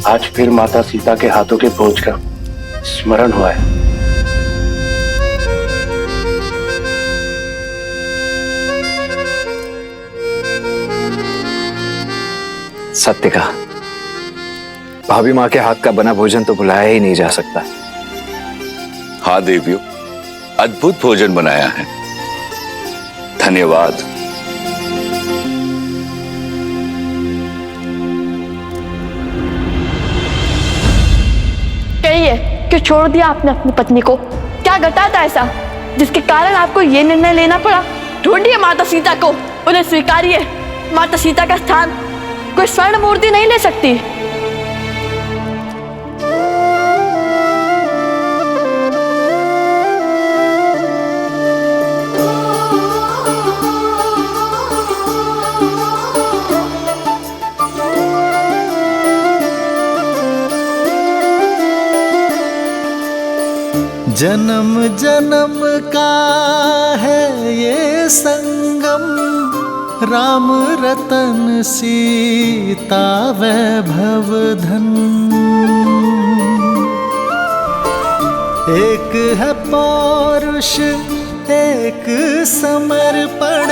आज फिर माता सीता के हाथों के भोज का स्मरण हुआ है। सत्य कहा, भाभी माँ के हाथ का बना भोजन तो भुलाया ही नहीं जा सकता। हाँ देवियों, अद्भुत भोजन बनाया है, धन्यवाद। कहिए कि छोड़ दिया आपने अपनी पत्नी को? क्या घटा था ऐसा जिसके कारण आपको ये निर्णय लेना पड़ा? ढूंढिए माता सीता को, उन्हें स्वीकारिए। माता सीता का स्थान कोई स्वर्ण मूर्ति नहीं ले सकती। जन्म जन्म का है ये संगम, राम रतन सीता वैभव धन। एक है पौरुष एक समर्पण,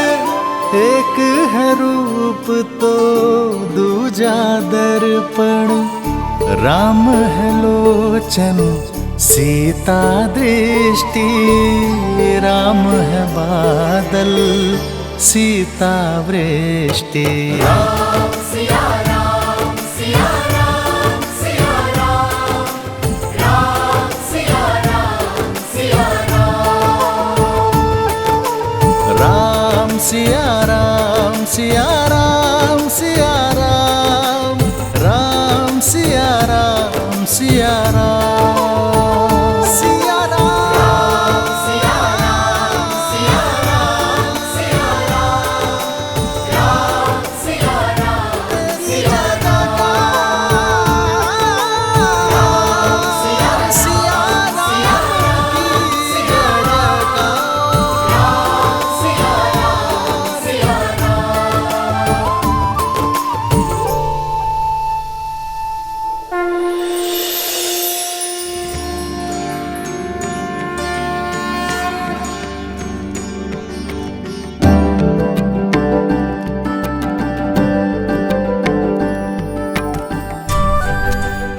एक है रूप तो दूजा दर्पण। राम है लोचन सीता दृष्टि, राम है बादल सीता वृष्टि। राम सिया राम सिया राम सिया राम, राम सिया राम सिया राम। राम सिया राम सिया राम सिया राम, राम सिया राम सिया राम।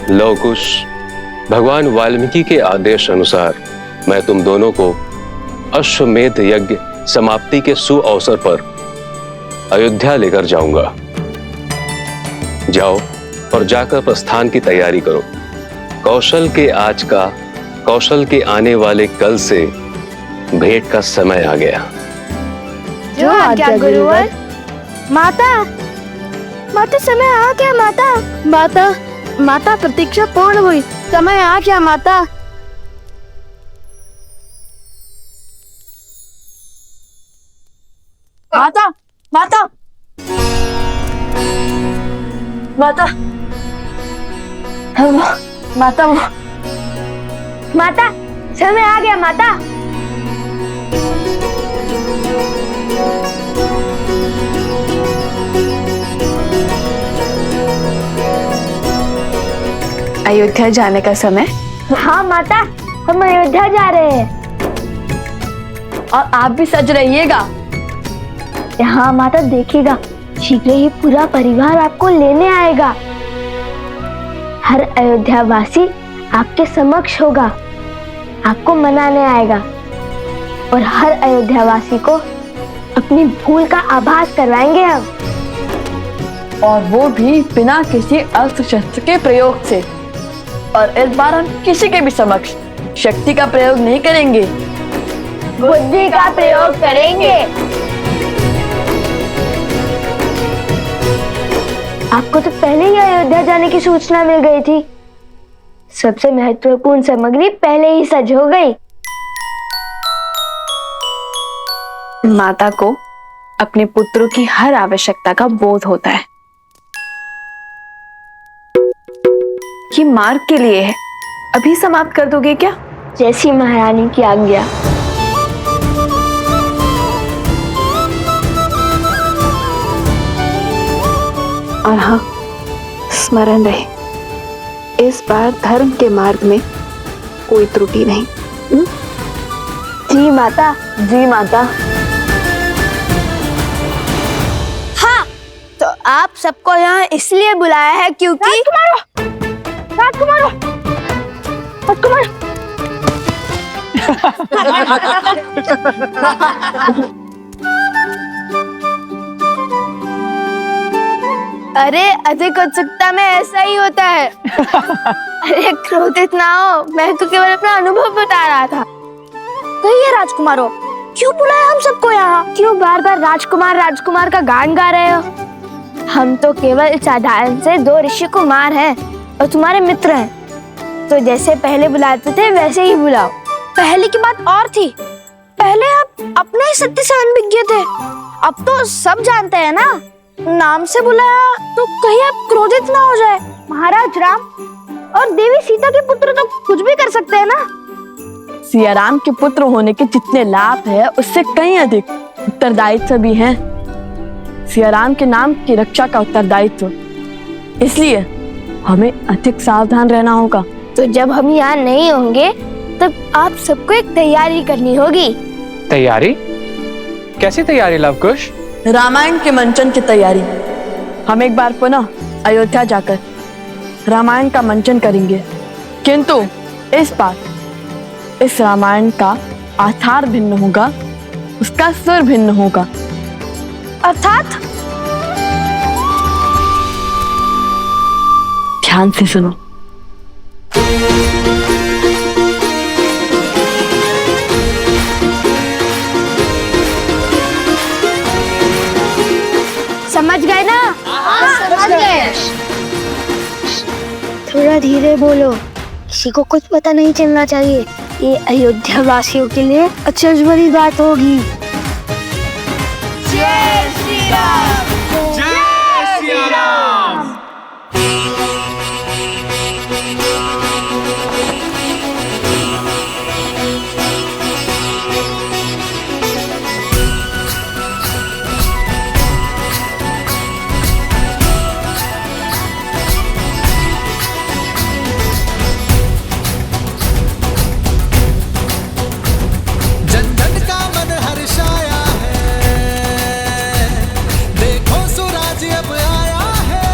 लव कुश, भगवान वाल्मीकि के आदेश अनुसार मैं तुम दोनों को अश्वमेध यज्ञ समाप्ति के सुअवसर पर अयोध्या लेकर जाऊंगा। जाओ और जाकर प्रस्थान की तैयारी करो। कौशल के आज का, कौशल के आने वाले कल से भेंट का समय आ गया। जो आज्ञा गुरुवर। माता, माता समय आ गया माता। माता, माता प्रतीक्षा पूर्ण हुई, समय आ गया माता। माता, माता, माता, माता, माता समय आ गया माता। अयोध्या जाने का समय? हाँ माता, हम अयोध्या जा रहे हैं। और आप भी सज रहिएगा। हाँ माता, देखिएगा शीघ्र ही पूरा परिवार आपको लेने आएगा। हर अयोध्या वासी आपके समक्ष होगा, आपको मनाने आएगा और हर अयोध्या वासी को अपनी भूल का आभास करवाएंगे हम। और वो भी बिना किसी अस्त्र शस्त्र के प्रयोग से। और इस बार हम किसी के भी समक्ष शक्ति का प्रयोग नहीं करेंगे, बुद्धि का प्रयोग करेंगे। आपको तो पहले ही अयोध्या जाने की सूचना मिल गई थी। सबसे महत्वपूर्ण सामग्री पहले ही सज हो गई। माता को अपने पुत्रों की हर आवश्यकता का बोध होता है। ये मार्ग के लिए है, अभी समाप्त कर दोगे क्या? जैसी महारानी की आज्ञा। और हाँ, स्मरण रहे, इस बार धर्म के मार्ग में कोई त्रुटि नहीं। जी माता, जी माता। हाँ, तो आप सबको यहाँ इसलिए बुलाया है क्योंकि राजकुमारों, अरे अधिक उत्सुकता में ऐसा ही होता है। अरे क्रोधित ना हो, मैं तो केवल अपना अनुभव बता रहा था। कहिए राजकुमारों, क्यों बुलाया हम सबको यहाँ? क्यों बार बार राजकुमार राजकुमार का गान गा रहे हो? हम तो केवल साधारण से 2 ऋषि कुमार हैं और तुम्हारे मित्र हैं, तो जैसे पहले बुलाते थे वैसे ही बुलाओ। पहले की बात और थी, पहले आप अपने ही सत्य से अनभिज्ञ थे, अब तो सब जानते हैं ना। नाम से बुलाया तो कहीं आप क्रोधित ना हो जाए। महाराज राम और देवी सीता के पुत्र तो कुछ भी कर सकते हैं ना। सिया राम के पुत्र होने के जितने लाभ है उससे कहीं अधिक उत्तरदायित्व भी है। सिया राम के नाम की रक्षा का उत्तरदायित्व, इसलिए हमें अधिक सावधान रहना होगा। तो जब हम यहाँ नहीं होंगे तब आप सबको एक तैयारी करनी होगी। तैयारी? कैसी तैयारी लवकुश? रामायण के मंचन की तैयारी। हम एक बार पुनः अयोध्या जाकर रामायण का मंचन करेंगे, किंतु इस बार इस रामायण का आधार भिन्न होगा, उसका सुर भिन्न होगा। अर्थात? ध्यान से सुनो। समझ गए ना? हाँ, समझ गए। थोड़ा धीरे बोलो, किसी को कुछ पता नहीं चलना चाहिए। ये अयोध्या वासियों के लिए अचरज भरी बात होगी। जय श्री राम। जय श्री राम। जन जन का मन हर्षाया है, देखो स्वराज अब आया है।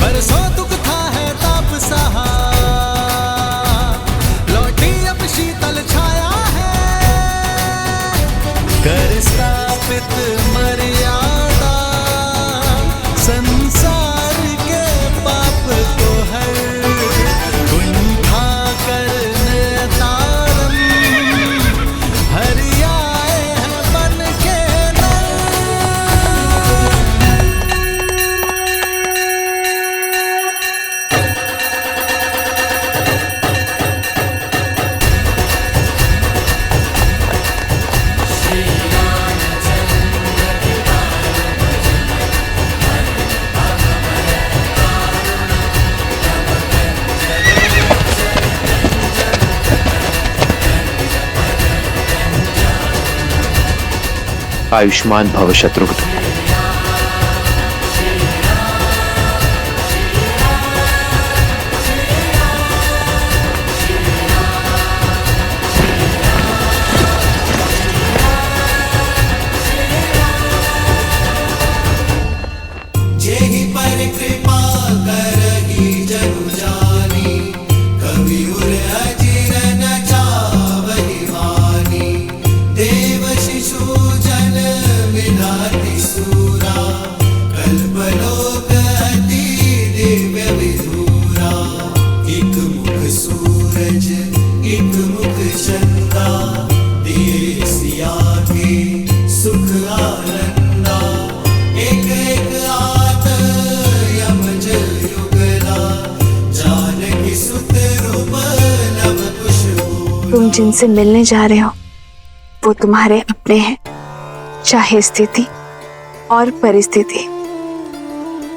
बरसों दुख था है ताप सहा, लौटी अब शीतल छाया है। कर स्थापित मर्यादा, संसार के पाप को हर कुंठा करने तारम, हरि आए हैं बन के नर। आयुष्मान भव शत्रुघ्न। जेहि पर कृपा करहि जनु जानी, कवि उर अजिर न चावहि वानी। देव शिशु जन विधाति सूरा, कल्पलोक अति दिव्य विधूरा। एक मुख सूरज एक मुख चंदा, दिए सिया के सुख आनंदा। एक एक आत यमज युगला, जानकी सुत रूप नव कुश बोला। तुम जिनसे मिलने जा रहे हो वो तुम्हारे अपने हैं, चाहे स्थिति और परिस्थिति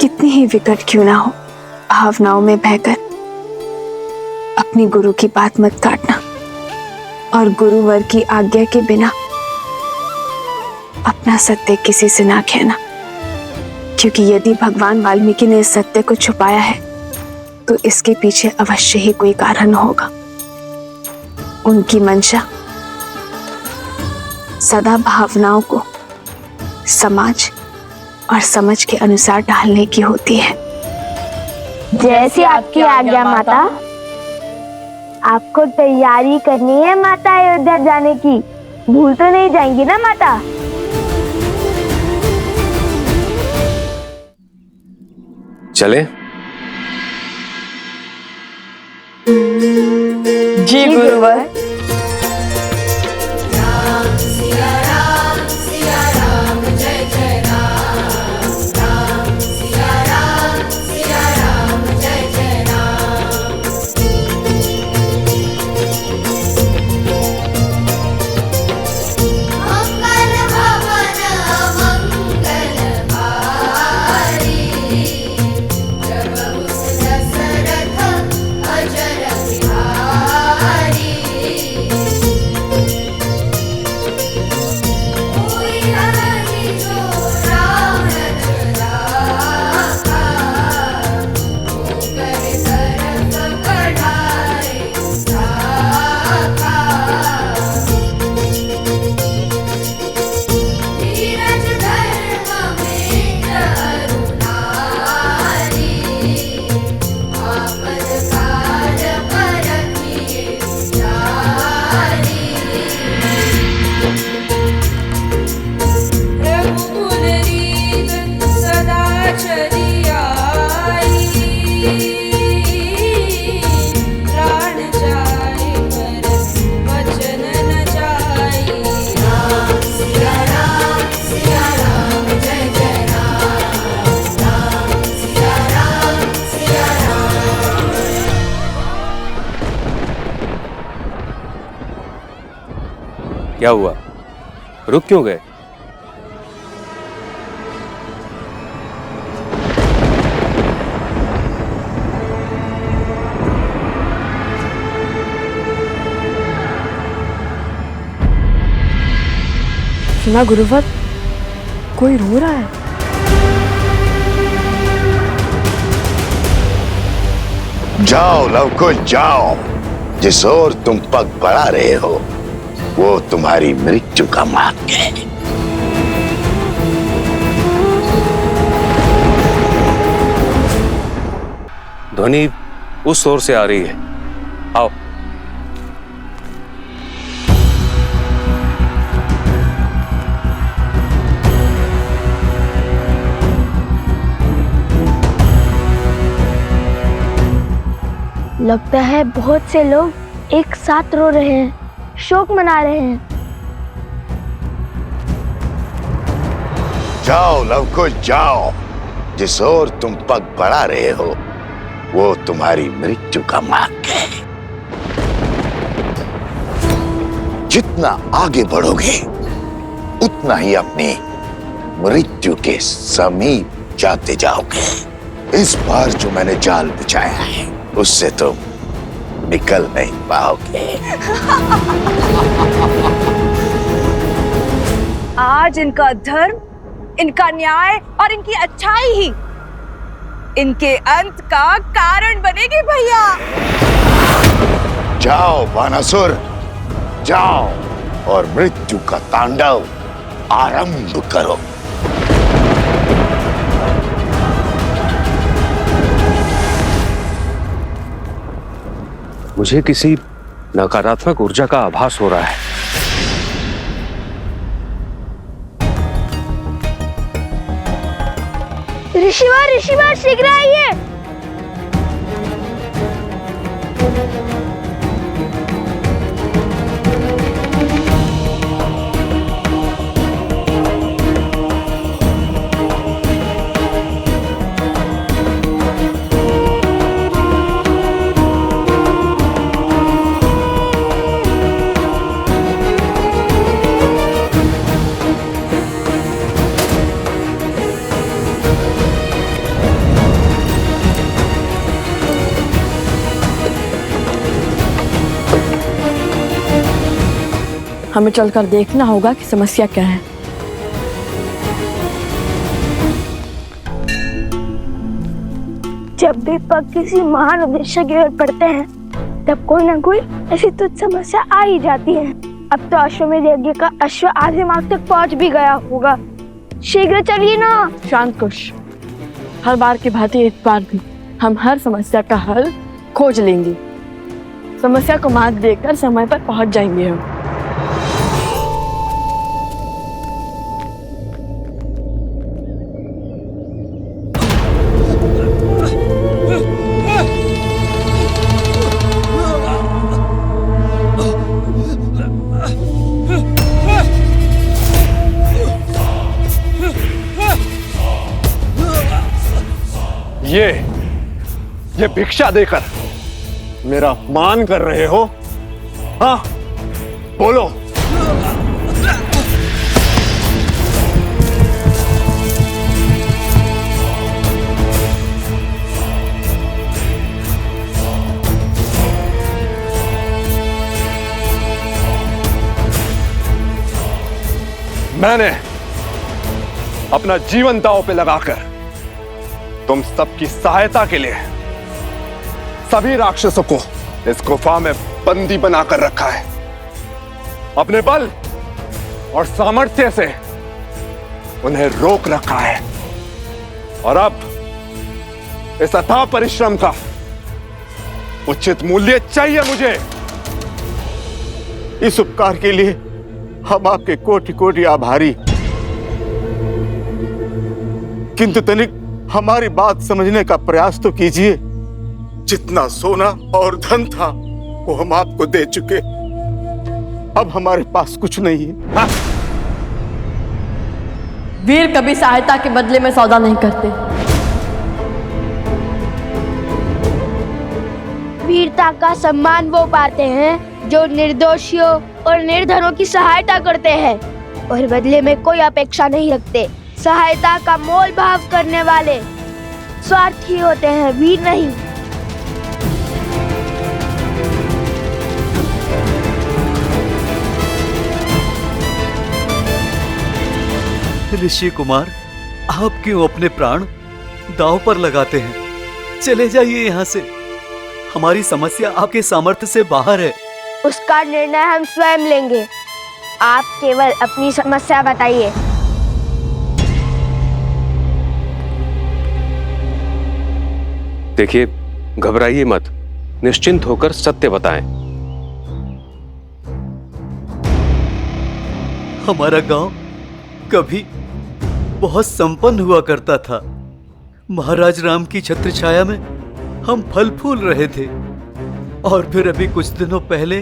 कितनी ही विकट क्यों ना हो। भावनाओं में बहकर अपनी गुरु की बात मत काटना, और गुरुवर की आज्ञा के बिना अपना सत्य किसी से ना कहना, क्योंकि यदि भगवान वाल्मीकि ने इस सत्य को छुपाया है तो इसके पीछे अवश्य ही कोई कारण होगा। उनकी मंशा सदा भावनाओं को समाज और समझ के अनुसार ढालने की होती है। जैसी आपकी आज्ञा माता। आपको तैयारी करनी है माता अयोध्या जाने की, भूल तो नहीं जाएंगी ना माता? चले? जी गुरुवर। सिया राम जय जय राम, राम सिया राम जय जय राम। मंगल भवन मंगल हारी, प्रभु दशरथ अजर बिहारी। कोई नहीं जो राम राखा, होकर तरफ बढ़ाए साखा। धीरज धर्म में करुणारी, आपद काल परखिए जारी। रघुकुल रीत सदा चली आई, प्राण जाए पर वचन न जाई। राम सिया राम जय जय राम, राम सिया राम। क्या हुआ? रुक क्यों गए? सुना गुरुवर, कोई रो रहा है। जाओ लवकुश जाओ, जिस ओर तुम पग बढ़ा रहे हो वो तुम्हारी मृत्यु का मार्ग है। ध्वनि उस ओर से आ रही है, आओ। लगता है बहुत से लोग एक साथ रो रहे हैं, शोक मना रहे हैं। जाओ लवकुश जाओ, जिस ओर तुम पग बढ़ा रहे हो वो तुम्हारी मृत्यु का मार्ग है। जितना आगे बढ़ोगे उतना ही अपनी मृत्यु के समीप जाते जाओगे। इस बार जो मैंने जाल बिछाया है उससे तुम निकल नहीं पाओगे। आज इनका धर्म, इनका न्याय और इनकी अच्छाई ही इनके अंत का कारण बनेगी भैया। जाओ बानासुर, जाओ और मृत्यु का तांडव आरंभ करो। मुझे किसी नकारात्मक ऊर्जा का आभास हो रहा है। ऋषिवर शीघ्र आइए। हमें चलकर देखना होगा कि समस्या क्या है। जब भी पग किसी महान उद्देश्य की ओर पड़ते हैं तब कोई ना कोई ऐसी तुच्छ समस्या आ ही जाती है। अब तो अश्वमेध यज्ञ का अश्व आधे मार्ग तक पहुंच भी गया होगा। शीघ्र चलिए ना। शांत कुश, हर बार की भांति इस बार भी हम हर समस्या का हल खोज लेंगे। समस्या को मात देकर समय पर पहुंच जाएंगे हम। ये भिक्षा देकर मेरा अपमान कर रहे हो? हाँ, बोलो। मैंने अपना जीवन दांव पे लगाकर तुम सबकी सहायता के लिए सभी राक्षसों को इस गुफा में बंदी बनाकर रखा है। अपने बल और सामर्थ्य से उन्हें रोक रखा है और अब इस अथाह परिश्रम का उचित मूल्य चाहिए मुझे। इस उपकार के लिए हम आपके कोटि कोटि आभारी। किंतु तनिक हमारी बात समझने का प्रयास तो कीजिए। जितना सोना और धन था वो हम आपको दे चुके, अब हमारे पास कुछ नहीं है। हाँ? वीर कभी सहायता के बदले में सौदा नहीं करते। वीरता का सम्मान वो पाते हैं जो निर्दोषियों और निर्धनों की सहायता करते हैं और बदले में कोई अपेक्षा नहीं रखते। सहायता का मोल भाव करने वाले स्वार्थी होते हैं, वीर नहीं। ऋषि कुमार, आप क्यों अपने प्राण दांव पर लगाते हैं? चले जाइए यहाँ से। हमारी समस्या आपके सामर्थ्य से बाहर है। उसका निर्णय हम स्वयं लेंगे। आप केवल अपनी समस्या बताइए। देखिए, घबराइए मत, निश्चिंत होकर सत्य बताएं। हमारा गांव कभी बहुत संपन्न हुआ करता था। महाराज राम की छत्र छाया में हम फल फूल रहे थे और फिर अभी कुछ दिनों पहले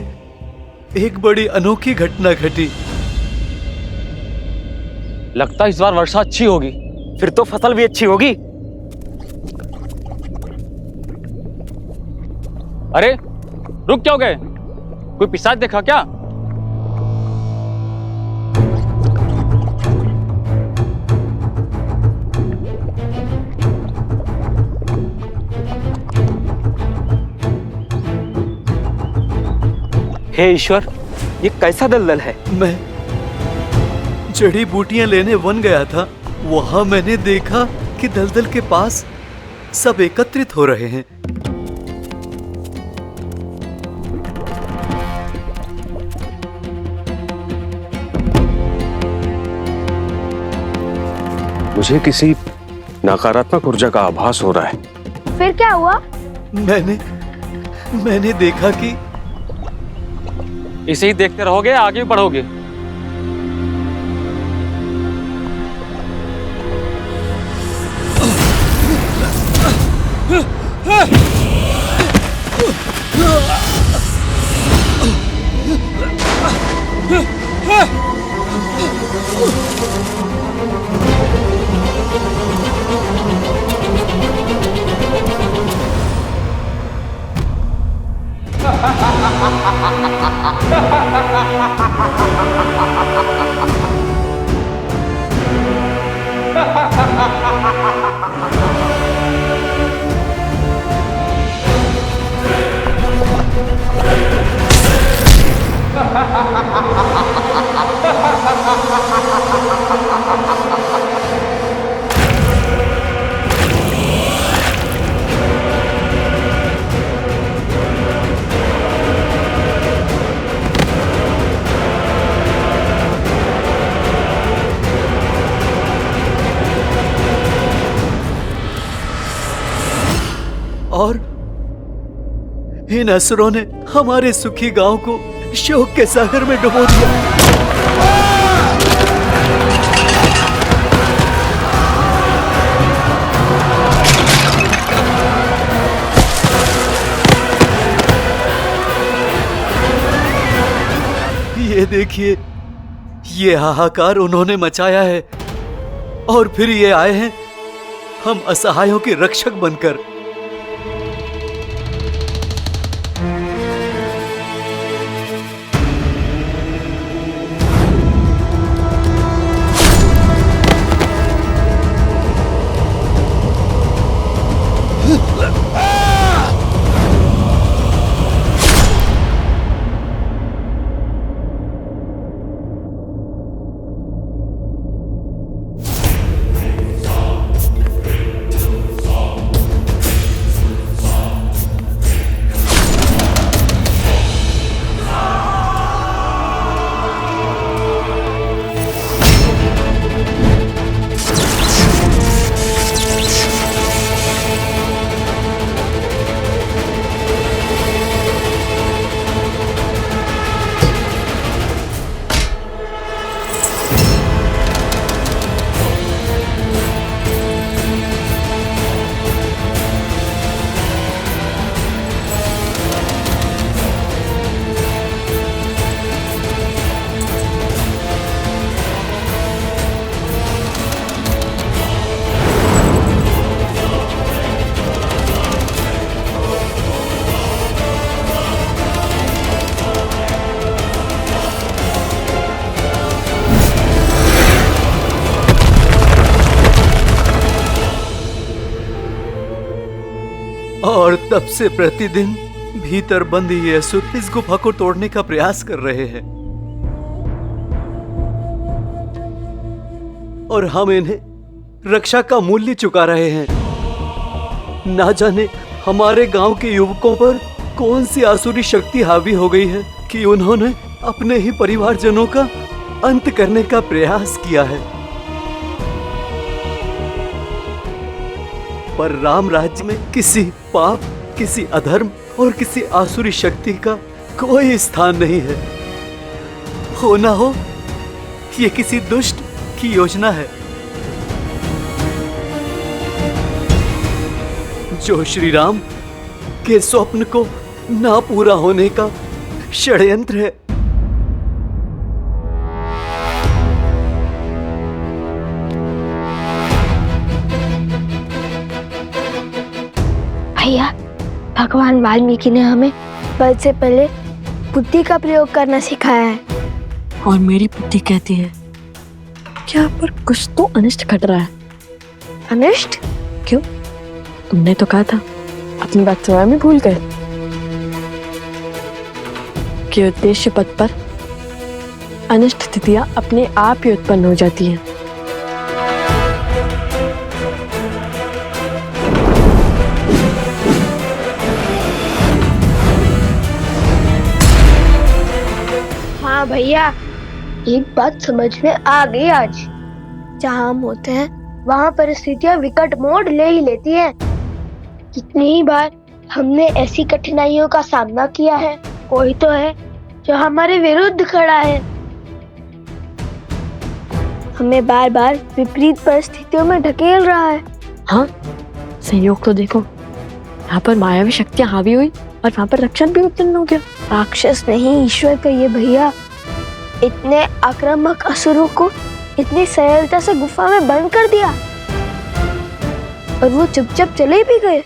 एक बड़ी अनोखी घटना घटी। लगता है इस बार वर्षा अच्छी होगी, फिर तो फसल भी अच्छी होगी। अरे रुक क्यों गए? कोई पिशाच देखा क्या? हे ईश्वर, ये कैसा दलदल है? मैं जड़ी बूटियां लेने वन गया था। वहां मैंने देखा कि दलदल के पास सब एकत्रित हो रहे हैं। मुझे किसी नकारात्मक ऊर्जा का आभास हो रहा है। फिर क्या हुआ? मैंने देखा कि इसे ही देखते रहोगे, आगे बढ़ोगे। और इन असुरों ने हमारे सुखी गांव को शोक के सागर में डुबो दिया। ये देखिए, ये हाहाकार उन्होंने मचाया है और फिर ये आए हैं हम असहायों के रक्षक बनकर। और तब से प्रतिदिन भीतर बंद ये असुर इस गुफा को तोड़ने का प्रयास कर रहे हैं और हम इन्हें रक्षा का मूल्य चुका रहे हैं। ना जाने हमारे गांव के युवकों पर कौन सी आसुरी शक्ति हावी हो गई है कि उन्होंने अपने ही परिवारजनों का अंत करने का प्रयास किया है। पर राम राज्य में किसी पाप, किसी अधर्म और किसी आसुरी शक्ति का कोई स्थान नहीं है। हो ना हो ये किसी दुष्ट की योजना है जो श्री राम के स्वप्न को ना पूरा होने का षड्यंत्र है। भैया, भगवान वाल्मीकि ने हमें बल से पहले बुद्धि का प्रयोग करना सिखाया है। और मेरी बुद्धि कहती है कि यहाँ पर कुछ तो अनिष्ट घट रहा है। अनिष्ट? क्यों? तुमने तो कहा था, अपनी बात स्वयं में भूल गए कि उद्देश्य पथ पर अनिष्ट स्थितियां अपने आप ही उत्पन्न हो जाती हैं। हाँ भैया, एक बात समझ में आ गई आज। जहाँ हम होते हैं वहाँ परिस्थितियाँ विकट मोड़ ले ही लेती हैं। कितनी ही बार हमने ऐसी कठिनाइयों का सामना किया है। कोई तो है जो हमारे विरुद्ध खड़ा है, हमें बार बार विपरीत परिस्थितियों में ढकेल रहा है। हाँ, संयोग तो देखो, यहाँ पर मायावी शक्तियाँ हावी हुई और वहाँ पर रक्षण भी उत्पन्न हो गया। राक्षस नहीं, ईश्वर कहिए भैया। इतने आक्रामक असुरों को इतनी सरलता से गुफा में बंद कर दिया और वो चुपचाप चले भी गए।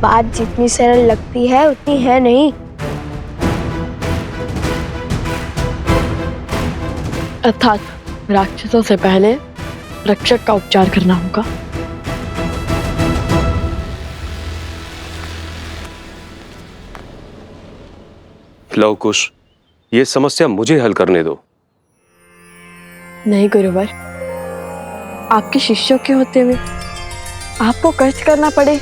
बात जितनी सरल लगती है उतनी है नहीं। अर्थात राक्षसों से पहले रक्षक का उपचार करना होगा। लव कुश, ये समस्या मुझे हल करने दो। नहीं गुरुवर, आपके शिष्यों के होते हुए आपको कष्ट करना पड़े,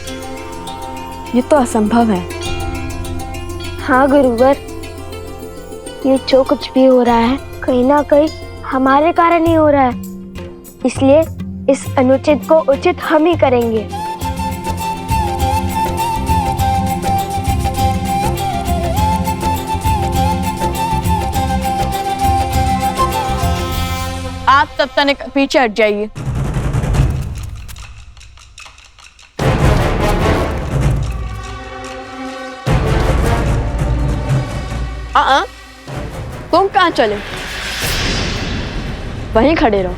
ये तो असंभव है। हाँ गुरुवर, ये जो कुछ भी हो रहा है कहीं ना कहीं हमारे कारण ही हो रहा है, इसलिए इस अनुचित को उचित हम ही करेंगे। आप तब तक पीछे हट जाइए। तुम कहाँ चले? वहीं खड़े रहो।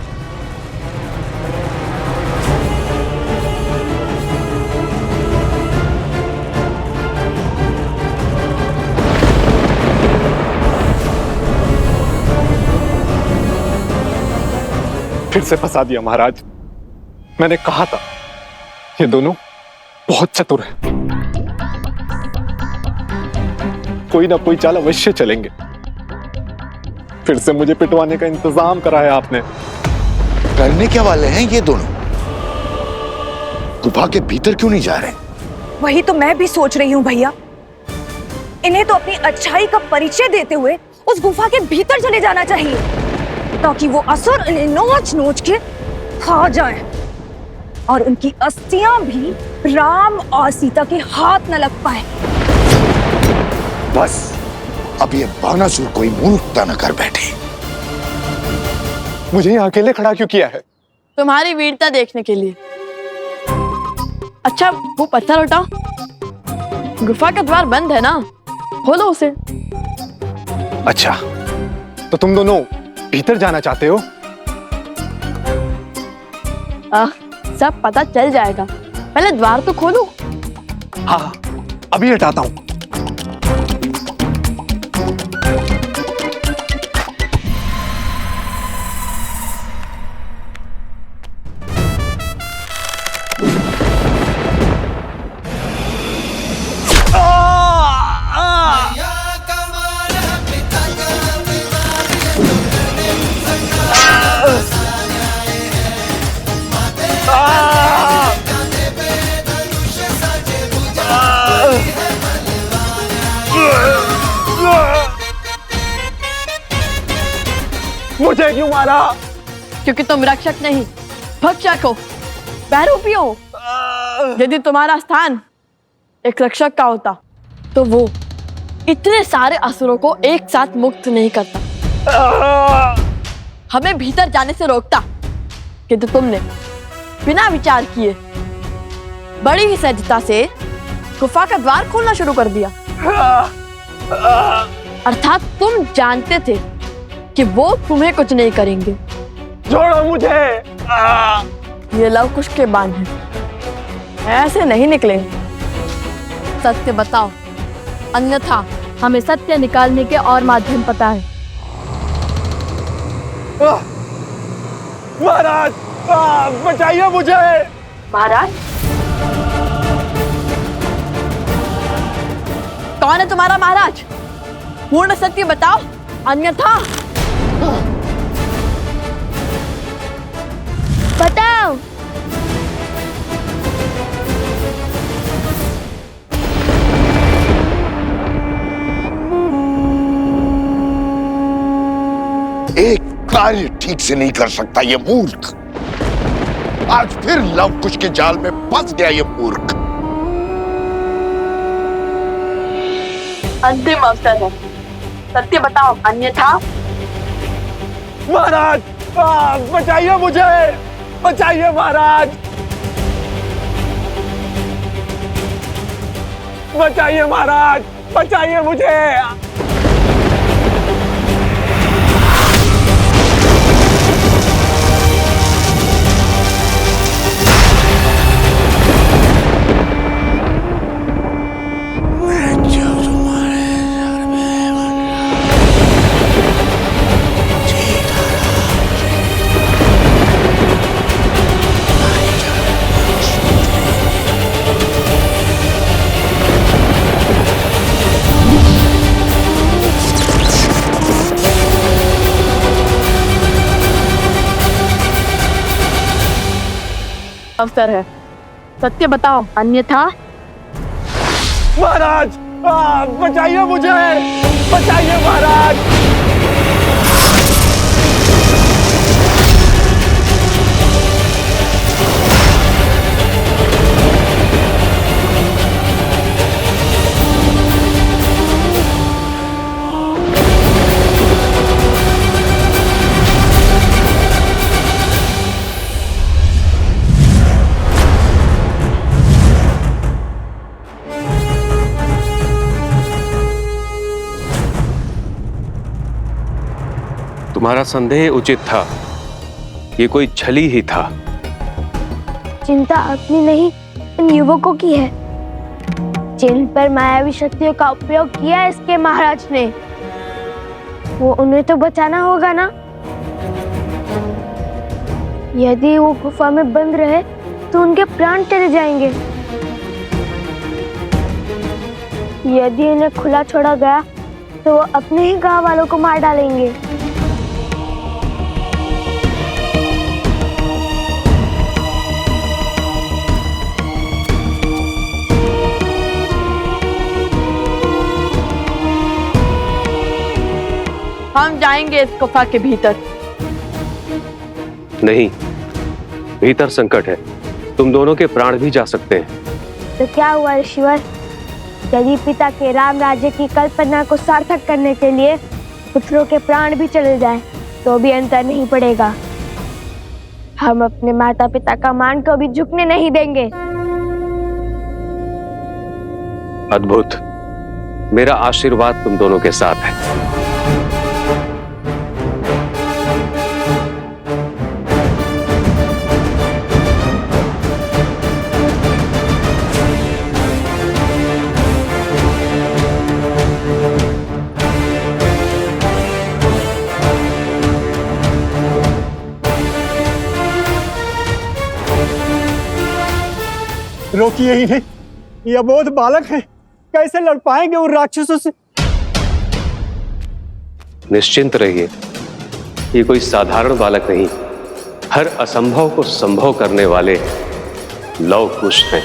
फिर से फंसा दिया महाराज। मैंने कहा था ये दोनों बहुत चतुर हैं। कोई ना कोई चाल अवश्य चलेंगे। फिर से मुझे पिटवाने का इंतजाम कराया आपने। करने क्या वाले हैं ये दोनों? गुफा के भीतर क्यों नहीं जा रहे? वही तो मैं भी सोच रही हूँ भैया। इन्हें तो अपनी अच्छाई का परिचय देते हुए उस गुफा के भीतर चले जाना चाहिए, ताकि वो असुर इन्हें नोच नोच के खा जाए और उनकी अस्थियां भी राम और सीता के हाथ न लग पाए। बस अब ये बानासुर कोई मूर्खता न कर बैठे। मुझे यहाँ अकेले खड़ा क्यों किया है? तुम्हारी वीरता देखने के लिए। अच्छा वो पत्थर उठाओ। गुफा का द्वार बंद है ना, खोलो उसे। अच्छा तो तुम दोनों भीतर जाना चाहते हो? सब पता चल जाएगा, पहले द्वार तो खोलो। हाँ अभी हटाता हूँ। मुझे क्यों मारा? क्योंकि तुम रक्षक नहीं भक्षक हो, बहरूपी हो। यदि तुम्हारा स्थान एक रक्षक का होता तो वो इतने सारे असुरों को एक साथ मुक्त नहीं करता, हमें भीतर जाने से रोकता। किंतु तुमने बिना विचार किए बड़ी ही सहजता से गुफा का द्वार खोलना शुरू कर दिया। अर्थात तुम जानते थे कि वो तुम्हें कुछ नहीं करेंगे। छोड़ो मुझे। ये लवकुश के बाण हैं, ऐसे नहीं निकलेंगे। सत्य बताओ, अन्यथा हमें सत्य निकालने के और माध्यम पता है। महाराज बचाइए मुझे। महाराज कौन है तुम्हारा महाराज? पूर्ण सत्य बताओ, अन्यथा। बताओ। एक कार्य ठीक से नहीं कर सकता ये मूर्ख। आज फिर लवकुश के जाल में फंस गया ये मूर्ख। अंतिम अवसर है, सत्य बताओ, अन्यथा। महाराज बचाइए मुझे, बचाइए महाराज, बचाइए महाराज, बचाइए मुझे। अवसर है, सत्य बताओ, अन्यथा। महाराज बचाइए मुझे, बचाइए महाराज। तुम्हारा संदेह उचित था। ये कोई छली ही था। चिंता अपनी नहीं, इन युवकों की है जिन पर मायावी शक्तियों का उपयोग किया इसके महाराज ने। वो उन्हें तो बचाना होगा ना। यदि वो गुफा में बंद रहे तो उनके प्राण चले जाएंगे। यदि इन्हें खुला छोड़ा गया तो वो अपने ही गांव वालों को मार डालेंगे। हम जाएंगे इस गुफा के भीतर। नहीं, भीतर संकट है, तुम दोनों के प्राण भी जा सकते हैं। तो क्या हुआ ऋषिवर? यदि पिता के राम राज्य की कल्पना को सार्थक करने के लिए पुत्रों के प्राण भी चले जाएं, तो भी अंतर नहीं पड़ेगा। हम अपने माता पिता का मान को भी झुकने नहीं देंगे। अद्भुत, मेरा आशीर्वाद तुम दोनों के साथ है। रोकिए ही नहीं, ये अबोध बालक हैं, कैसे लड़ पाएंगे उन राक्षसों से? निश्चिंत रहिए, ये कोई साधारण बालक नहीं, हर असंभव को संभव करने वाले लव कुश हैं।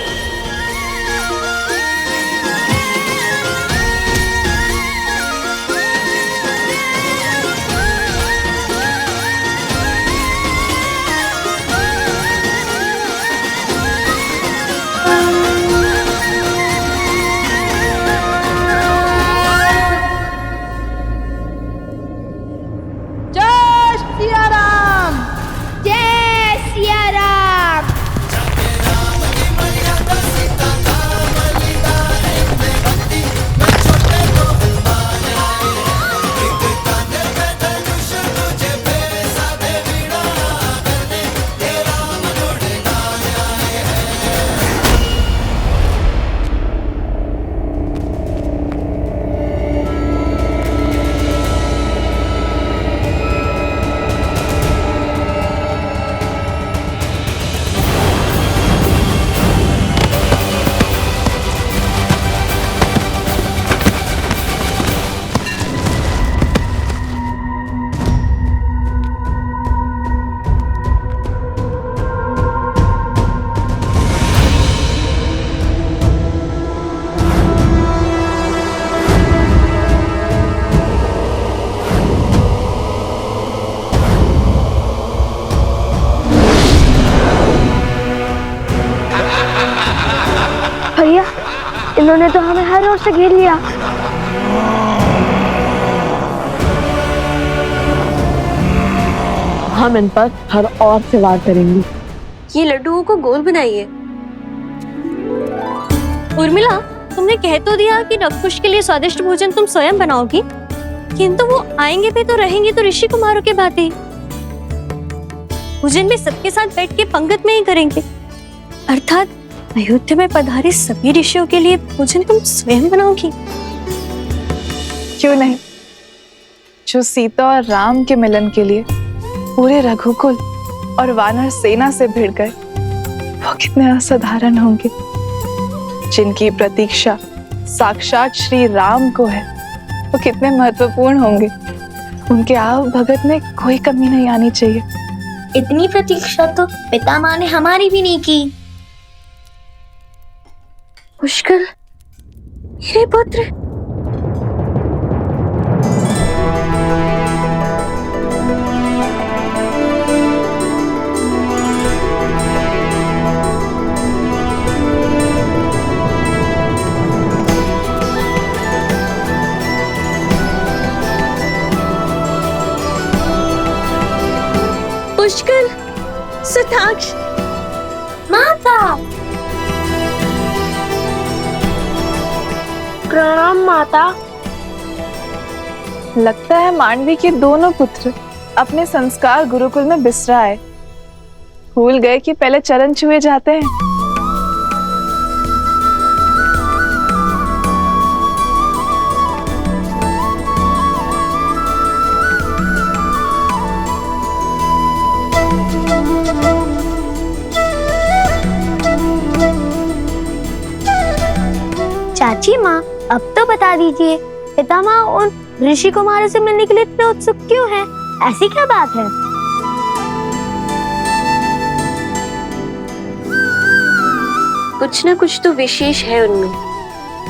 भैया, इन्होंने तो हमें हर ओर से घेर लिया। हम इन पर हर ओर से वार करेंगे। ये लड्डुओं को गोल बनाइए। उर्मिला, तुमने कह तो दिया कि नवकुश के लिए स्वादिष्ट भोजन तुम स्वयं बनाओगी, किंतु वो आएंगे भी तो रहेंगे तो ऋषि कुमारों के भांति। भोजन भी सबके साथ बैठ के पंगत में ही करेंगे, अर्थात अयोध्या में पधारे सभी ऋषियों के लिए भोजन तुम स्वयं बनाओगी। क्यों नहीं? जो सीता और राम के मिलन के लिए पूरे रघुकुल और वानर सेना से भिड़ गए, वो कितने असाधारण होंगे। जिनकी प्रतीक्षा साक्षात श्री राम को है, वो कितने महत्वपूर्ण होंगे। उनके आव भगत में कोई कमी नहीं आनी चाहिए। इतनी प्रतीक्षा तो पितामह ने हमारी भी नहीं की। पुष्कर, मेरे पुत्र, पुष्कर, सुताक्ष, माता। प्रणाम माता। लगता है मांडवी के दोनों पुत्र अपने संस्कार गुरुकुल में बिसराए, भूल गए कि पहले चरण छुए जाते हैं। चाची माँ, अब तो बता दीजिए, पितामह उन ऋषि कुमारों से मिलने के लिए इतने उत्सुक क्यों हैं? ऐसी क्या बात है? कुछ न कुछ तो विशेष है उनमें,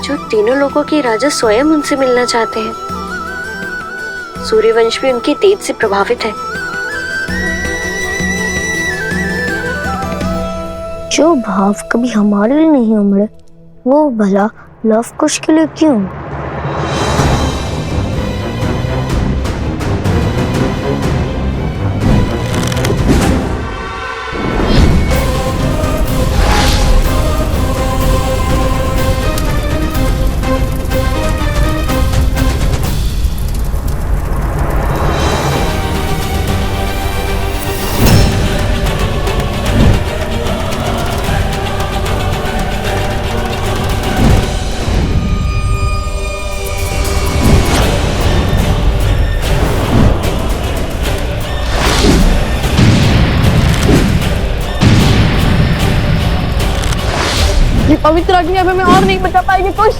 जो तीनों लोगों के राजा स्वयं उनसे मिलना चाहते हैं। सूर्यवंश भी उनके तेज से प्रभावित है। जो भाव कभी हमारे लिए नहीं उमड़े, वो भला लव कुश के लिए क्यों? ये पवित्र अग्नि अब हमें और नहीं बचा पाएगी कुछ।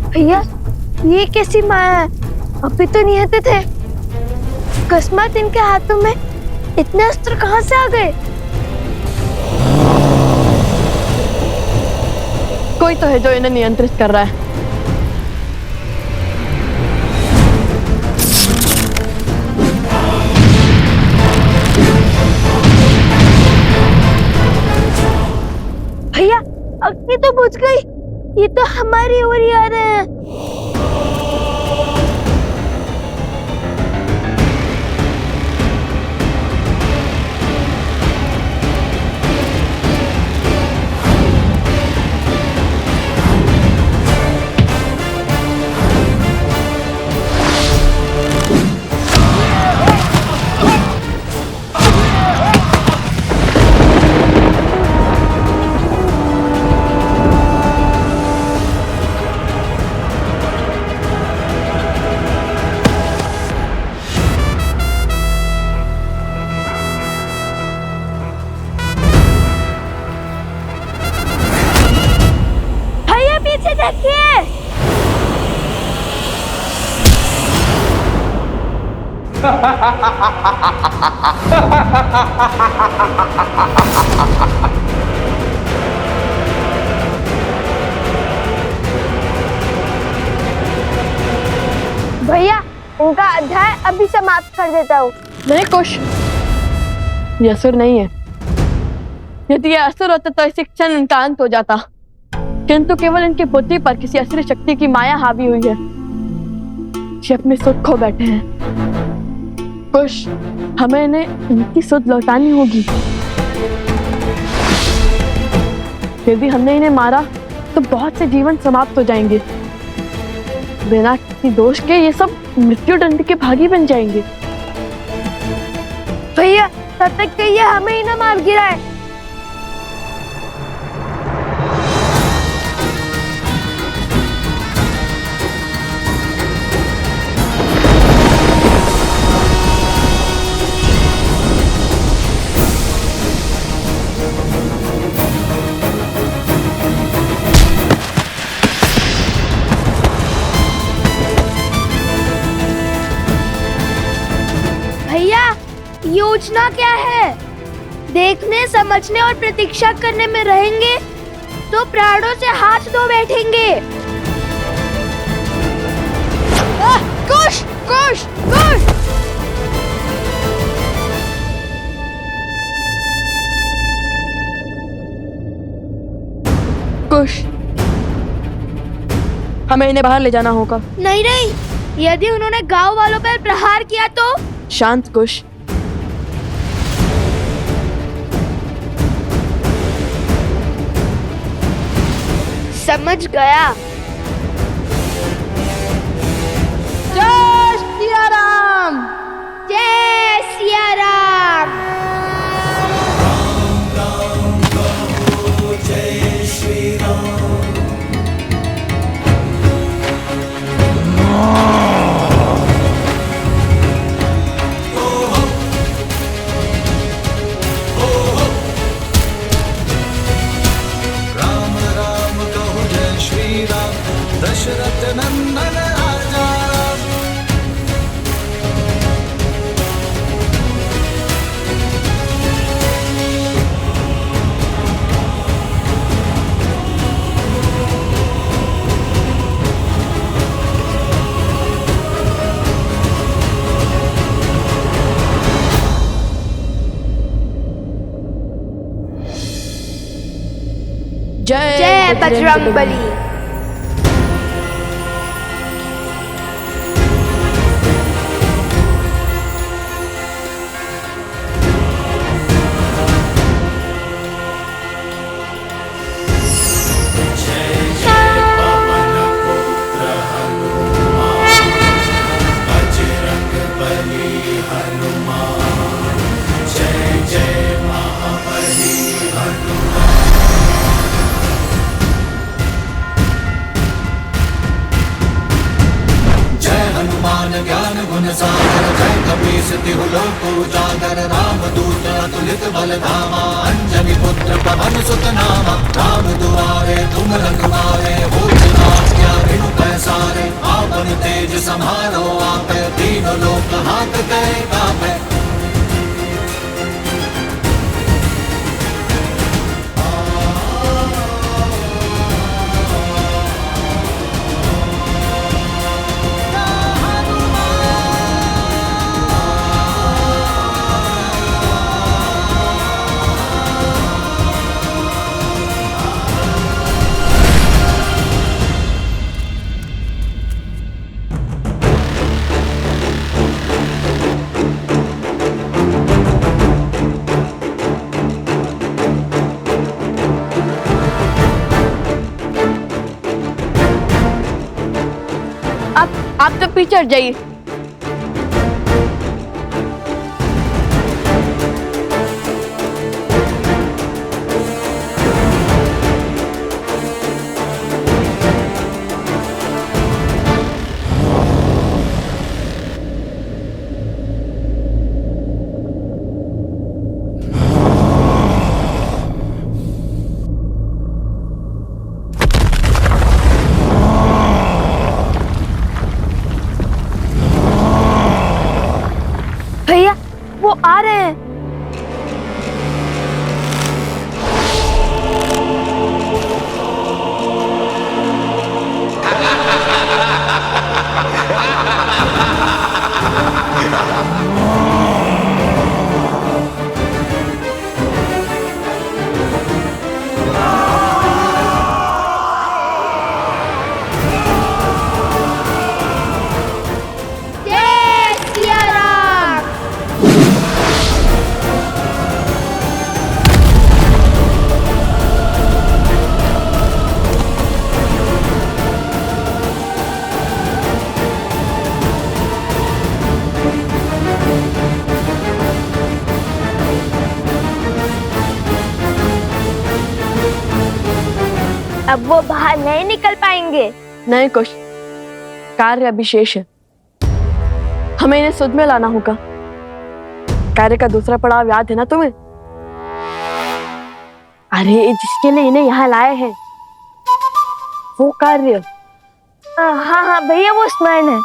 भैया, ये कैसी माया है? अभी तो निहत्थे थे। अकस्मात इनके हाथों में इतने अस्त्र कहाँ से आ गए? कोई तो है जो इन्हें नियंत्रित कर रहा है। भैया, अग्नि तो बुझ गई। ये तो हमारी ओर ही आ रहे हैं। पीछे देखिए। भैया, उनका अध्याय अभी समाप्त कर देता हूँ। नहीं कुश, ये असुर नहीं है। यदि ये असुर होता तो इसी क्षण इनका अंत हो जाता, किंतु केवल इनकी बुद्धि पर किसी असुर शक्ति की माया हावी हुई है। ये अपने सुध खो बैठे हैं। कुश, हमें इन्हें इनकी सुध लौटानी होगी। यदि हमने इन्हें मारा तो बहुत से जीवन समाप्त हो जाएंगे। बिना किसी दोष के ये सब मृत्यु दंड के भागी बन जाएंगे। भैया, तब तक के ये हमें ही ना मार गिराए। भैया, योजना क्या है? देखने, समझने और प्रतीक्षा करने में रहेंगे तो प्राणों से हाथ धो बैठेंगे। कुश, कुश, कुश। कुश, हमें इन्हें बाहर ले जाना होगा। नहीं नहीं, यदि उन्होंने गांव वालों पर प्रहार किया तो? शांत कुश, समझ गया। जय सिया राम। जय सिया राम। जय श्री राम। राम राम कहो जय श्री राम, दशरथ नंदन राजा। जय बजरंगबली। ज्ञान गुण सागर, जय कपीस तिहु लोक उजागर। राम दूत अतुलित बल धामा, अंजनी पुत्र पवन सुत नामा। राम दुआरे तुम रखवारे, हो क्या बिनु पैसारे। आपन तेज समारो आपे, तीनों लोक हाथ गए कापे। आप तो पीछे हट जाइए। भैया वो आ रहे हैं। जय सिया राम। अब वो बाहर नहीं निकल पाएंगे। नहीं कुछ, कार्य अभी शेष है। हमें इन्हें सुध में लाना होगा। कार्य का दूसरा पड़ाव याद है ना तुम्हें? अरे जिसके लिए इन्हें यहाँ लाए हैं, वो कार्य। हाँ हाँ भैया, वो स्मरण है।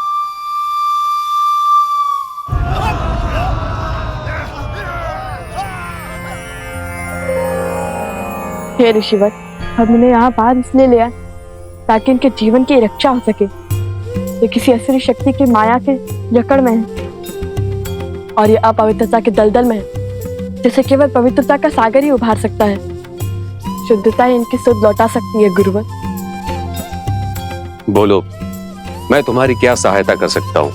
हे ऋषिवर, हम इन्हें यहाँ बाहर इसलिए ले आए ताकि इनके जीवन की रक्षा हो सके। ये किसी असुरी शक्ति की माया के जकड़ में है और ये अपवित्रता के दलदल में है, जिसे केवल पवित्रता का सागर ही उभार सकता है। शुद्धता ही इनकी सुध लौटा सकती है गुरुवर। बोलो, मैं तुम्हारी क्या सहायता कर सकता हूं?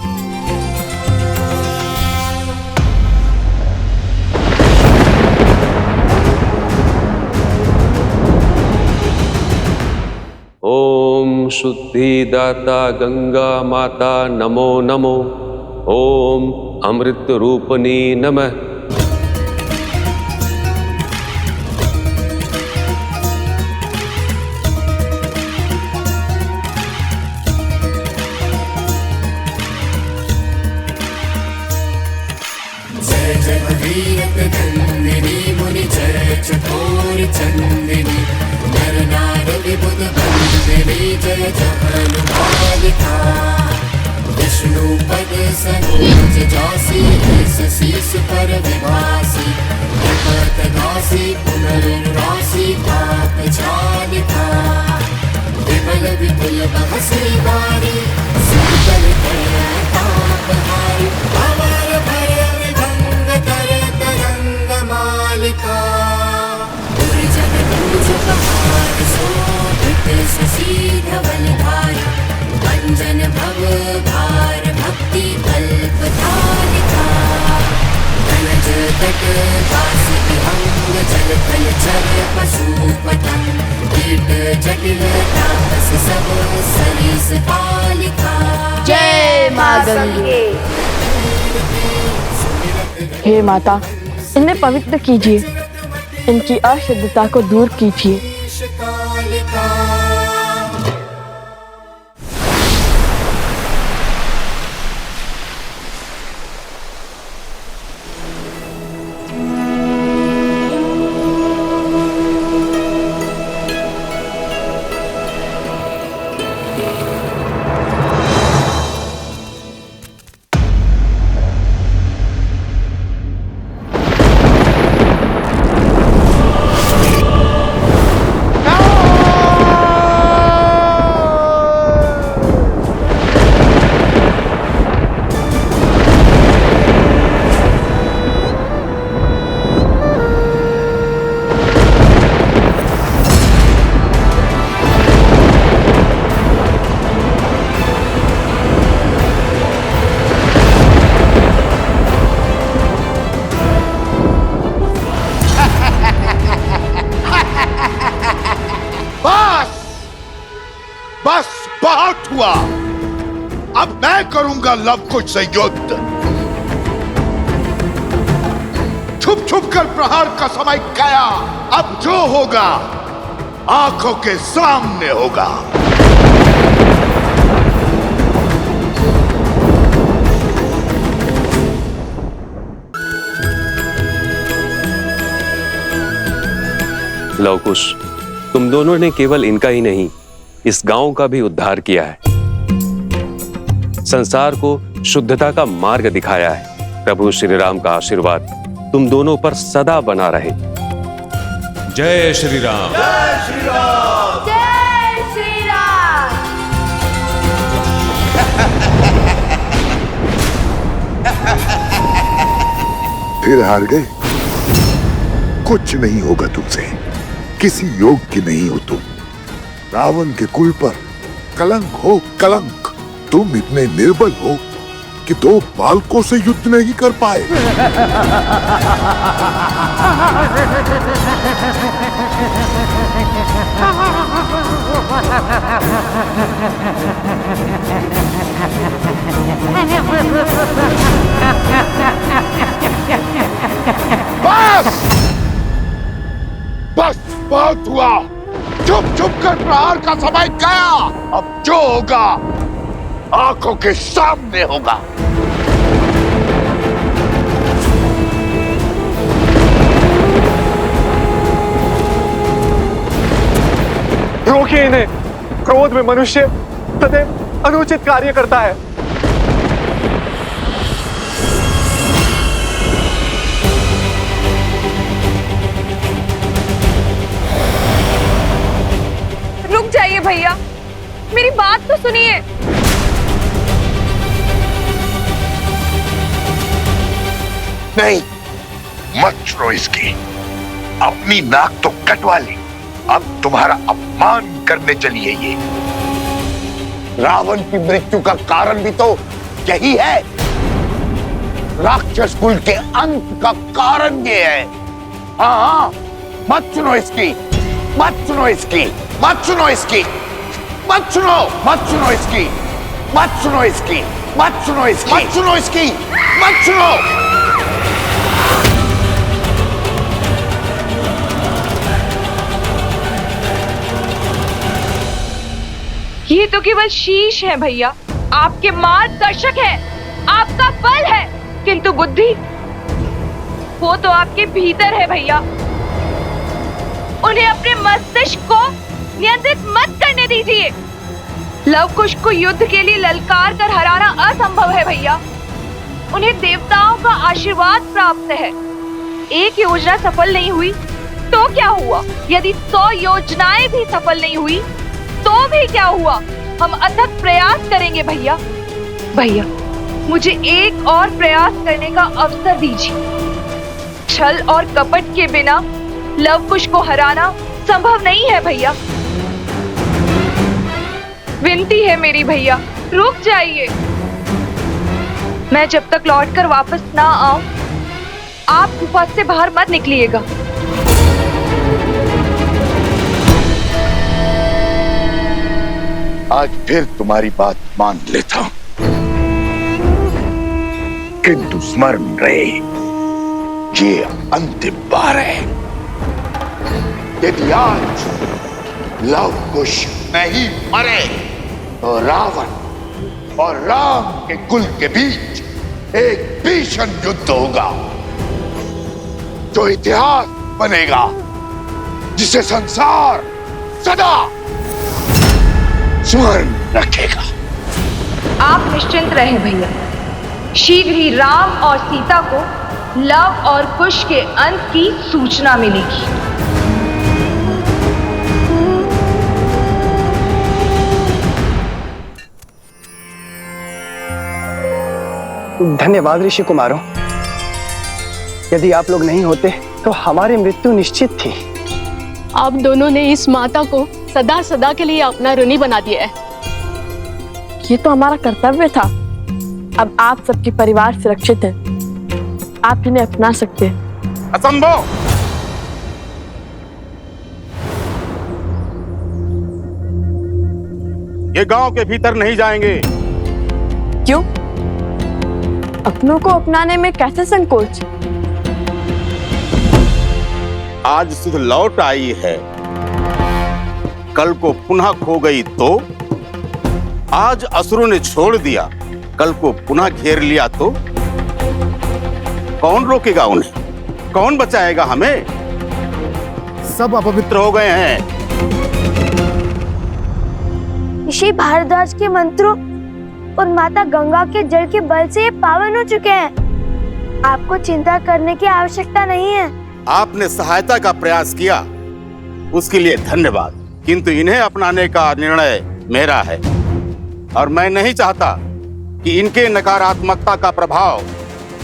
ओम शुद्धिदाता गंगा माता नमो नमो। ओम अमृत रूपनी नमः। जय जय भगीरथ नंदिनी मुनि जय चकोर चंदिनी नर नार विबुध बंदिनी जय जहनुमालिका विष्णु पद सरोज जासी शीस पर विभासी विपत दासी पुनर्रासी पाप चालिका विमल विपुल बहसी बारी शीतल तापहारी अमर भय विभंग कर तरंग मालिका दुर्जन दूज पहाड़ शोभित शशि धवल धारी अंजन भव भार भक्ति कल्प धारिका धनज तट काशी विहंग जल थल चर पशु पतंग कीट जटिल तापस सब सरीस पालिका। जय मां गंगे। हे माता, इन्हें पवित्र कीजिए, इनकी अशुद्धता को दूर कीजिए। बस बहुत हुआ। अब मैं करूंगा लव कुश से युद्ध। छुप छुप कर प्रहार का समय गया। अब जो होगा आंखों के सामने होगा। लव कुश, तुम दोनों ने केवल इनका ही नहीं, इस गांव का भी उद्धार किया है, संसार को शुद्धता का मार्ग दिखाया है। प्रभु श्री राम का आशीर्वाद तुम दोनों पर सदा बना रहे। जय श्री राम। जय श्री राम। जय श्री राम। फिर हार गए। कुछ नहीं होगा तुमसे, किसी योग की नहीं हो तुम। रावण के कुल पर कलंक हो कलंक। तुम इतने निर्बल हो कि 2 बालकों से युद्ध नहीं कर पाए। बस बस बहुत हुआ। चुप चुप कर प्रहार का समय गया। अब जो होगा आंखों के सामने होगा। रोकिए इन्हें। क्रोध में मनुष्य सदैव अनुचित कार्य करता है। रुक जाइए भैया, मेरी बात तो सुनिए। नहीं, मत छोड़ो इसकी। अपनी नाक तो कटवा ली, अब तुम्हारा अपमान करने चली है ये। रावण की मृत्यु का कारण भी तो यही है। राक्षस कुल के अंत का कारण ये है। हाँ, मत सुनो इसकी, मत सुनो इसकी, मत सुनो इसकी, मत सुनो, मत सुनो इसकी, मत सुनो इसकी, मत सुनो इसकी, मत सुनो इसकी, मत सुनो। ये तो केवल शीश है भैया, आपके मार्गदर्शक है, आपका बल है, किंतु बुद्धि वो तो आपके भीतर है भैया। उन्हें अपने मस्तिष्क को नियंत्रित मत करने दीजिए। लव कुश को युद्ध के लिए ललकार कर हराना असंभव है भैया। उन्हें देवताओं का आशीर्वाद प्राप्त है। एक योजना सफल नहीं हुई तो क्या हुआ? यदि 100 योजनाएं भी सफल नहीं हुई तो भी क्या हुआ? हम अथक प्रयास करेंगे भैया। भैया, मुझे एक और प्रयास करने का अवसर दीजिए। छल और कपट के बिना लव कुश को हराना संभव नहीं है भैया। विनती है मेरी भैया, रुक जाइए। मैं जब तक लौटकर वापस ना आऊं, आप गुफा से बाहर मत निकलिएगा। आज फिर तुम्हारी बात मान लेता हूं, किंतु स्मरण रहे ये अंतिम बार है। यदि आज लव कुश नहीं मरे तो रावण और राम के कुल के बीच एक भीषण युद्ध होगा जो इतिहास बनेगा, जिसे संसार सदा स्मरण रखेगा। आप निश्चिंत रहे भैया, शीघ्र ही राम और सीता को लव और कुश के अंत की सूचना मिलेगी। धन्यवाद ऋषि कुमारों। यदि आप लोग नहीं होते तो हमारी मृत्यु निश्चित थी। आप दोनों ने इस माता को सदा सदा के लिए अपना ऋणी बना दिया है। ये तो हमारा कर्तव्य था। अब आप सबके परिवार सुरक्षित है, आप इन्हें अपना सकते हैं। असंभव। ये गांव के भीतर नहीं जाएंगे। क्यों? अपनों को अपनाने में कैसे संकोच? आज सुध लौट आई है, कल को पुनः खो गई तो? आज असुरों ने छोड़ दिया, कल को पुनः घेर लिया तो? कौन रोकेगा उन्हें? कौन बचाएगा हमें? सब अपवित्र हो गए हैं। ऋषि भारद्वाज के मंत्रों और माता गंगा के जल के बल से ये पावन हो चुके हैं। आपको चिंता करने की आवश्यकता नहीं है। आपने सहायता का प्रयास किया, उसके लिए धन्यवाद, किंतु इन्हें अपनाने का निर्णय मेरा है और मैं नहीं चाहता कि इनके नकारात्मकता का प्रभाव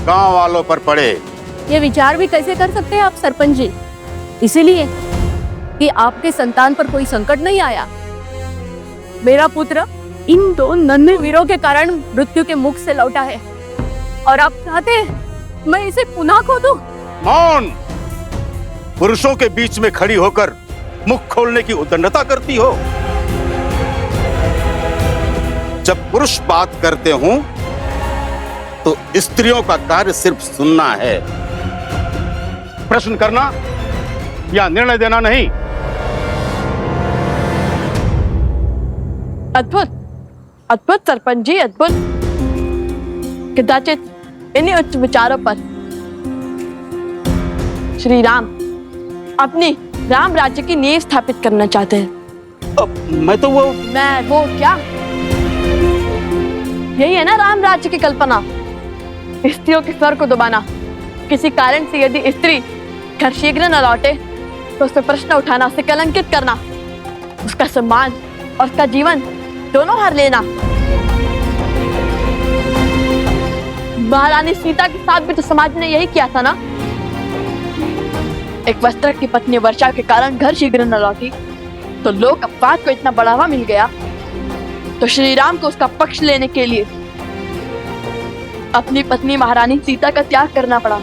गांव वालों पर पड़े। ये विचार भी कैसे कर सकते हैं आप सरपंच जी? इसीलिए कि आपके संतान पर कोई संकट नहीं आया। मेरा पुत्र इन 2 नन्हे वीरों के कारण मृत्यु के मुख से लौटा है और आप चाहते हैं मैं इसे पुनः खो दूं? मौन! पुरुषों के बीच में खड़ी होकर मुख खोलने की उद्दंडता करती हो। जब पुरुष बात करते हों तो स्त्रियों का कार्य सिर्फ सुनना है, प्रश्न करना या निर्णय देना नहीं। अद्भुत, अद्भुत सरपंच जी, अद्भुत। कदाचित इन्हीं उच्च विचारों पर श्री राम अपनी राम राज्य की नींव स्थापित करना चाहते हैं। मैं तो वो क्या? यही है ना राम राज्य की कल्पना। स्त्रियों के स्वर को दबाना। किसी कारण से यदि स्त्री घर शीघ्र न लौटे तो उस पर प्रश्न उठाना, उसे कलंकित करना, उसका सम्मान और उसका जीवन दोनों हर लेना। महारानी सीता के साथ भी तो समाज ने यही किया था ना। एक वस्त्र की पत्नी वर्षा के कारण घर शीघ्र न लौटी तो लोक अपवाद को इतना बढ़ावा मिल गया, तो श्री राम को उसका पक्ष लेने के लिए अपनी पत्नी महारानी सीता का त्याग करना पड़ा।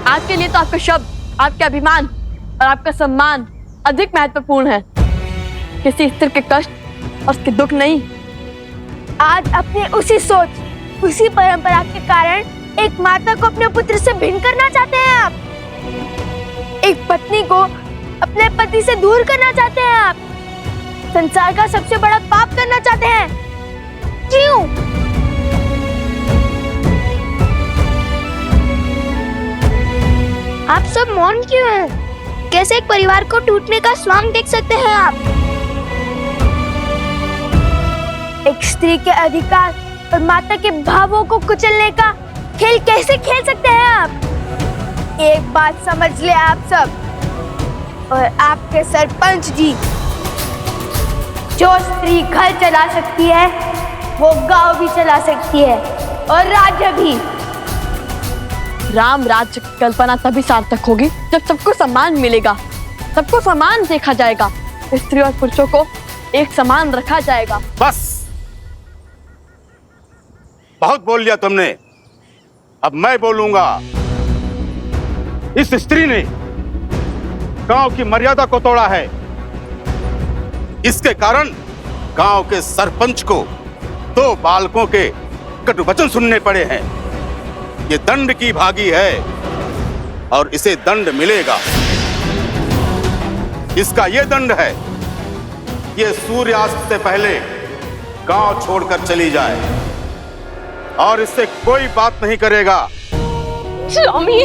आज के लिए तो आपके शब्द, आपके अभिमान और आपका सम्मान अधिक महत्वपूर्ण है, किसी स्त्री के कष्ट और उसके दुख नहीं। आज अपनी उसी सोच, उसी परंपरा के कारण एक माता को अपने पुत्र से भिन्न करना चाहते हैं आप। एक पत्नी को अपने पति से दूर करना चाहते हैं आप। संसार का सबसे बड़ा पाप करना चाहते हैं। क्यों? आप सब मौन क्यों हैं? कैसे एक परिवार को टूटने का स्वांग देख सकते हैं आप? एक स्त्री के अधिकार और माता के भावों को कुचलने का खेल कैसे खेल सकते हैं आप? एक बात समझ ले आप सब और आपके सरपंच जी, जो स्त्री घर चला सकती है वो गांव भी चला सकती है और राज्य भी। राम राज्य की कल्पना तभी सार्थक होगी जब सबको सम्मान मिलेगा, सबको समान देखा जाएगा, स्त्री और पुरुषों को एक समान रखा जाएगा। बस, बहुत बोल लिया तुमने, अब मैं बोलूंगा। इस स्त्री ने गांव की मर्यादा को तोड़ा है। इसके कारण गांव के सरपंच को 2 बालकों के कटु वचन सुनने पड़े हैं। ये दंड की भागी है और इसे दंड मिलेगा। इसका ये दंड है, ये सूर्यास्त से पहले गांव छोड़कर चली जाए और इससे कोई बात नहीं करेगा। स्वामी,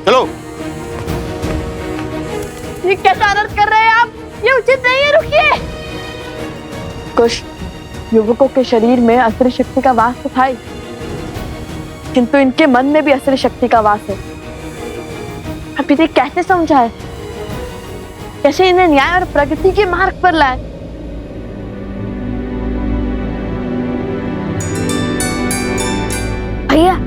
चलो। ये कैसा अनर्थ कर रहे हैं आप? ये उचित नहीं है, रुकिए। कुछ युवकों के शरीर में असुरी शक्ति का वास तो था ही, किंतु इनके मन में भी असुरी शक्ति का वास है। अब इन्हें कैसे समझाए, कैसे इन्हें न्याय और प्रगति के मार्ग पर लाए? भैया,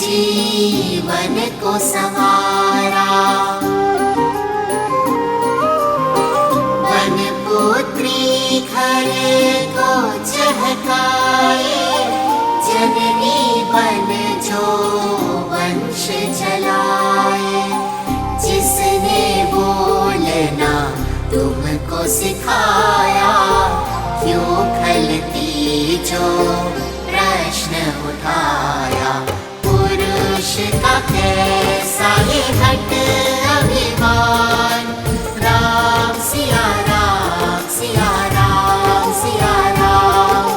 जीवन को संवारा, वन पुत्री घर को चहकाए, जननी बन जो वंश चलाए, जिसने बोलना तुमको सिखाया, क्यों खलती जो प्रश्न उठाया, पुरुष का कैसा ये हट अभिमान, राम सिया राम सिया राम सिया राम।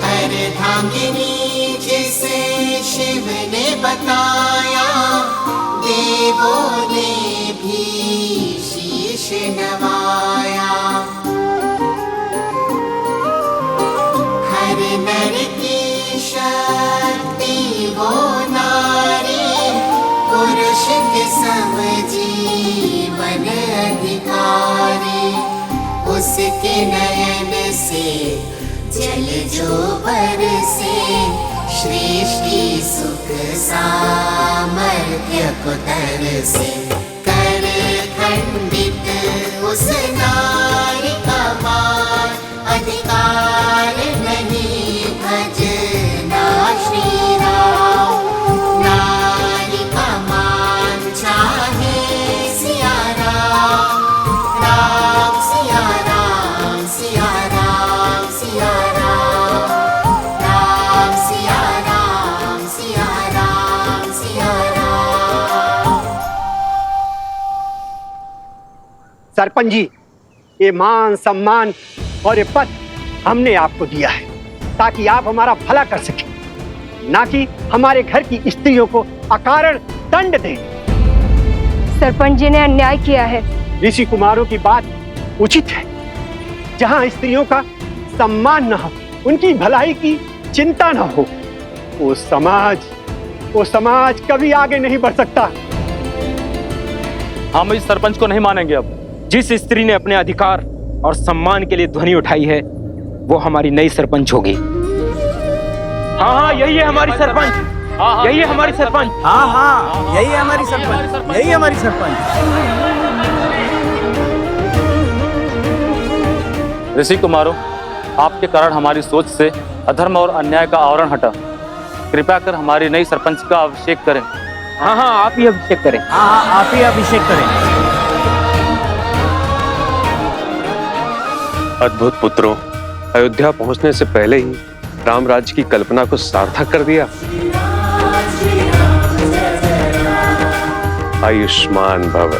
अर्धांगिनी जिसे शिव ने बताया, देवों ने भी शीश नवाया, हर नर की शक्ति वो नारी, पुरुष के सम जीवन अधिकारी, उसके नयन से जल जो बरसे, सृष्टि सुख सामर्थ्य को तरसे कर खंडित उस नारी का मान, अधिकार नहीं भजना श्री राम। नारी का मान चाहे सिया राम, राम सिया राम, सिया राम सिया राम, राम सिया राम, सिया राम सिया राम। सरपंच जी, ये मान सम्मान और ये पद हमने आपको दिया है ताकि आप हमारा भला कर सकें, ना कि हमारे घर की स्त्रियों को अकारण दंड दें। सरपंच जी ने अन्याय किया है। ऋषि कुमारों की बात उचित है। जहां स्त्रियों का सम्मान न हो, उनकी भलाई की चिंता न हो, वो समाज कभी आगे नहीं बढ़ सकता। हम इस सरपंच को नहीं मानेंगे। अब जिस स्त्री ने अपने अधिकार और सम्मान के लिए ध्वनि उठाई है, वो हमारी नई सरपंच होगी। हाँ, यही है हमारी सरपंच, यही है हमारी सरपंच। हाँ, यही है हमारी सरपंच, यही हमारी सरपंच। ऋषि कुमारों, आपके कारण हमारी सोच से अधर्म और अन्याय का आवरण हटा। कृपया कर हमारी नई सरपंच का अभिषेक करें। हाँ, आप ही अभिषेक करें। हाँ, आप ही अभिषेक करें। अद्भुत पुत्रों, अयोध्या पहुंचने से पहले ही राम राज्य की कल्पना को सार्थक कर दिया। आयुष्मान भव।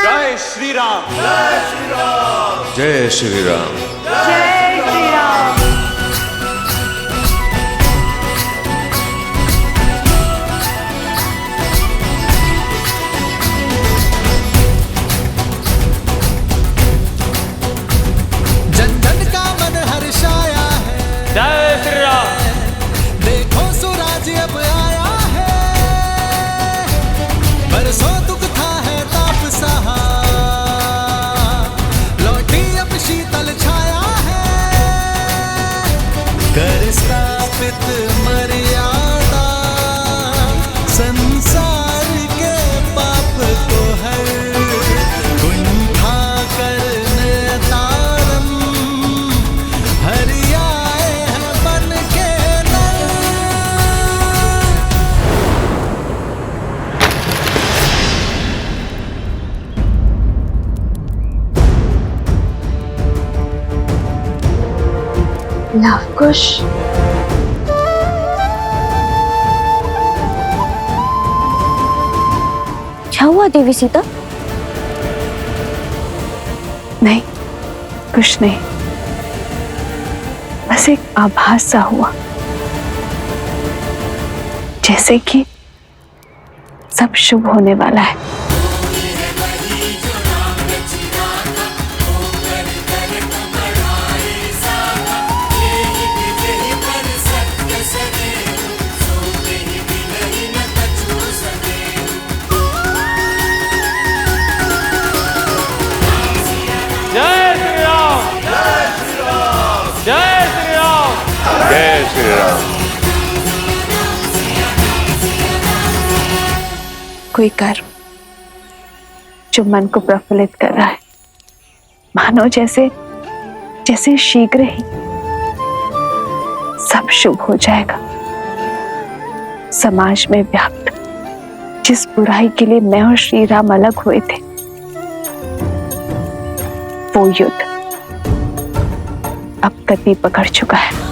जय श्री राम, जय श्री राम, जय श्री राम। जय श्री राम। जन जन का मन हर्षाया है, जय श्री राम। देखो सुराज अब आया है, बरसों दुख था है ताप सहा, लौटी अब शीतल छाया है, कर स्थापित मर्यादा, संसार के पाप को हर गुंठा करने तारम, हरियाए हैं बन के नर। लवकुश, क्या हुआ देवी सीता? नहीं, कुछ नहीं, बस एक आभास सा हुआ, जैसे कि सब शुभ होने वाला है। जय श्री राम। कोई कर्म जो मन को प्रफुल्लित कर रहा है, मानो जैसे जैसे शीघ्र ही सब शुभ हो जाएगा। समाज में व्याप्त जिस बुराई के लिए मैं और श्री राम अलग हुए थे, वो युद्ध अब गति पकड़ चुका है।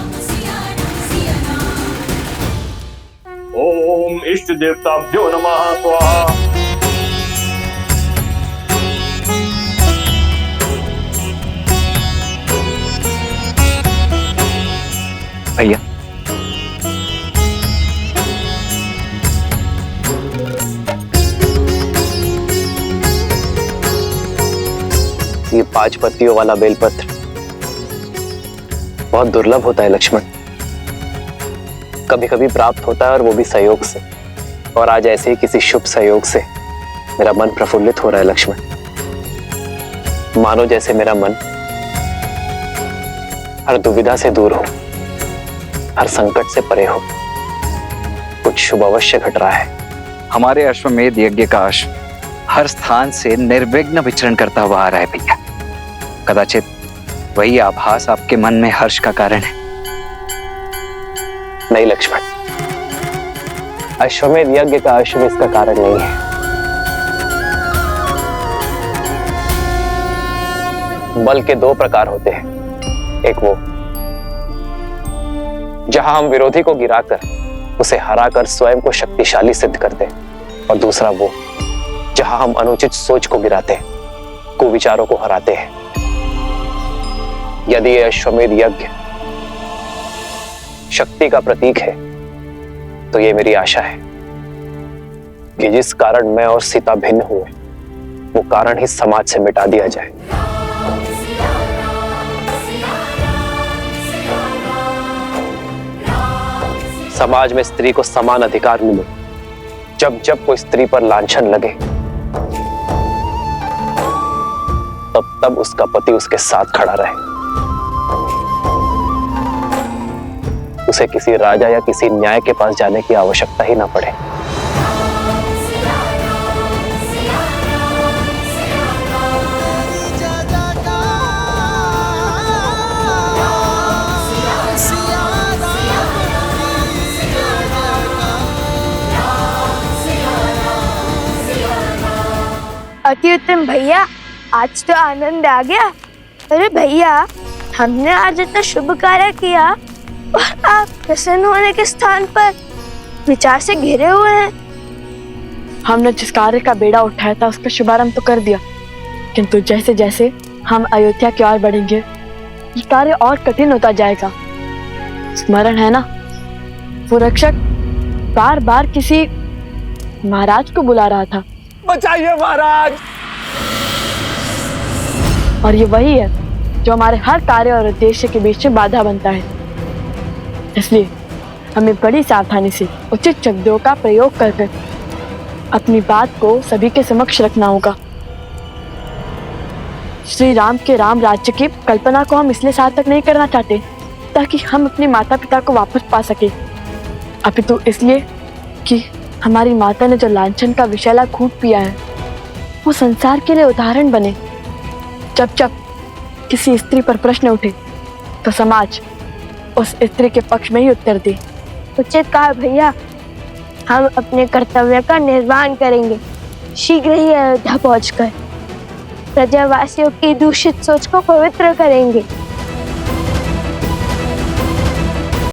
ओम इष्ट देवताभ्यो नमः स्वाहा। भैया, ये 5 पत्तियों वाला बेलपत्र बहुत दुर्लभ होता है लक्ष्मण। कभी कभी प्राप्त होता है और वो भी सहयोग से, और आज ऐसे ही किसी शुभ सहयोग से मेरा मन प्रफुल्लित हो रहा है लक्ष्मण। मानो जैसे मेरा मन हर दुविधा से दूर हो, हर संकट से परे हो। कुछ शुभ अवश्य घट रहा है। हमारे अश्वमेध यज्ञ का अश्व हर स्थान से निर्विघ्न विचरण करता हुआ आ रहा है भैया। कदाचित वही आभास आपके मन में हर्ष का कारण है। नहीं लक्ष्मण, अश्वमेध यज्ञ का अश्व इसका कारण नहीं है। बल के दो प्रकार होते हैं। एक वो जहां हम विरोधी को गिराकर उसे हराकर स्वयं को शक्तिशाली सिद्ध करते हैं, और दूसरा वो जहां हम अनुचित सोच को गिराते हैं, कुविचारों को हराते हैं। यदि यह अश्वमेध यज्ञ शक्ति का प्रतीक है तो ये मेरी आशा है कि जिस कारण मैं और सीता भिन्न हुए वो कारण ही समाज से मिटा दिया जाए। समाज में स्त्री को समान अधिकार मिले। जब जब कोई स्त्री पर लांछन लगे तब तब उसका पति उसके साथ खड़ा रहे। उसे किसी राजा या किसी न्याय के पास जाने की आवश्यकता ही ना पड़े। अति उत्तम भैया, आज तो आनंद आ गया। अरे भैया, हमने आज इतना शुभ कार्य किया और आप प्रसन्न होने के स्थान पर विचार से घिरे हुए हैं। हमने जिस कार्य का बेड़ा उठाया था उसका शुभारंभ तो कर दिया, किंतु जैसे जैसे हम अयोध्या की ओर बढ़ेंगे ये कार्य और कठिन होता जाएगा। स्मरण है ना, वो रक्षक बार बार किसी महाराज को बुला रहा था। बचाइए महाराज। और ये वही है जो हमारे हर कार्य और उद्देश्य के बीच में बाधा बनता है। इसलिए हमें बड़ी सावधानी से उचित शब्दों का प्रयोग कर अपनी बात को सभी के समक्ष रखना होगा। श्री राम के राम राज्य की कल्पना को हम इसलिए सार्थक नहीं करना चाहते ताकि हम अपने माता पिता को वापस पा सके, अपितु इसलिए कि हमारी माता ने जो लांछन का विषैला घूंट पिया है वो संसार के लिए उदाहरण बने। जब जब किसी स्त्री पर प्रश्न उठे तो समाज उस स्त्री के पक्ष में ही उत्तर दे। उचित कहा भैया, हम अपने कर्तव्य का निर्वहन करेंगे। शीघ्र ही अयोध्या पहुंचकर प्रजावासियों की दूषित सोच को पवित्र करेंगे।